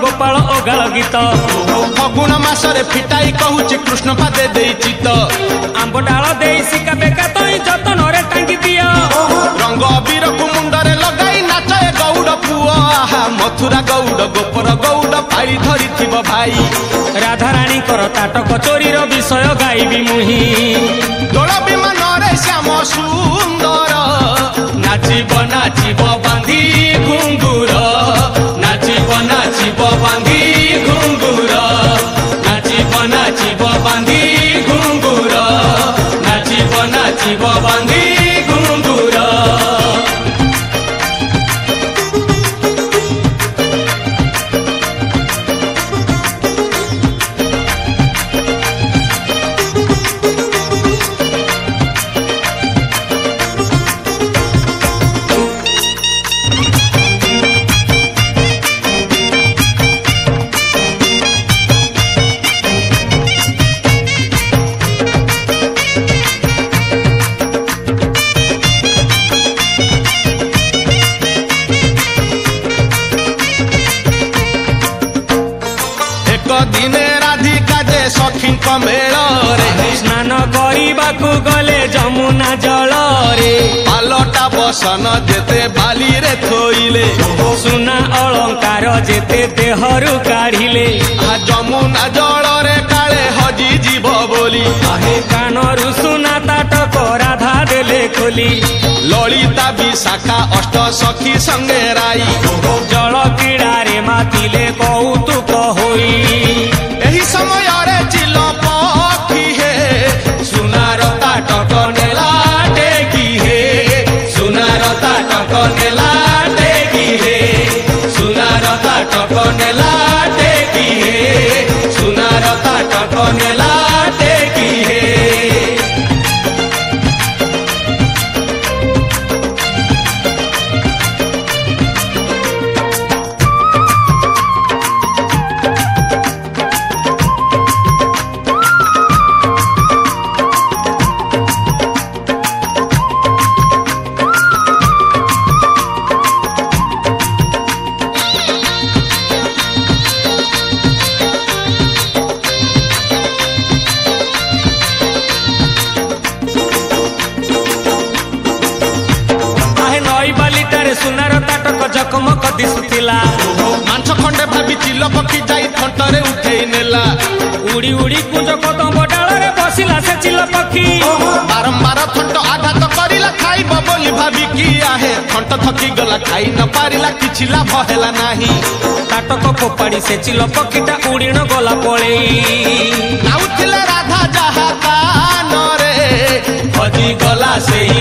गोपाल ओगाल गीत फगुण मासरे फिटाई कहूची कृष्ण पादे देई चित आंब डाल दे सिका बेका तई जतन रे टांगी दिया रंग अबीर को मुंडरे लगाई नाचे गौड़ पुआ मथुरा गौड़ गोपर गौड़ पाई धरी थिब भाई राधा रानी कर ताटक चोरी विषय गाइबी मुही दोल विमान रे श्याम सुंदर नाचिब नाचिब बांधी घुंगुर नाचिब नाचिब बांधी घुंगुर नाचिब नाचिब बांधी घुंगुर नाचिब नाचिब बांधी घुंगुर दिने राधिका जे सखी मेल रे स्नान करने गले जमुना जल रे पालटा बसन जेते बाली रे थोइले सुना अलंकार जेते देहरु काढ़िले जमुना जल रे काले हजी जीव बोली कानरु सुना ताटक राधा देले खोली ललिता विशाखा अष्ट सखी संगे राई जल क्रीड़ा रे मातिले कौतुक होई एही समय रे चिल पखी हे सुनार ताटक नेला टेकी हे सुनार ताटक नेला टेकी हे सुनार ताटक नेला टेकी हे सुनार ताटक नेला टेकी हे सुनार ताटक जकमक दिशुला मांस खंडे भाभी चिल पक्षी जाई थंटरे उठेई नेला उड़ी उड़ी कुंज कदम डाल रे बसिला से चिल पक्षी बारंबार थंट आघात करिला खाइब बोली भाभी की आहे थंट थकी गला खाई न पारिला किछि लाभ हेला नाही ताटक कोपाड़ी से चिल पक्षीटा उड़ीण गला पळेई नाउथिला राधा जहा कान रे हजी गला सेई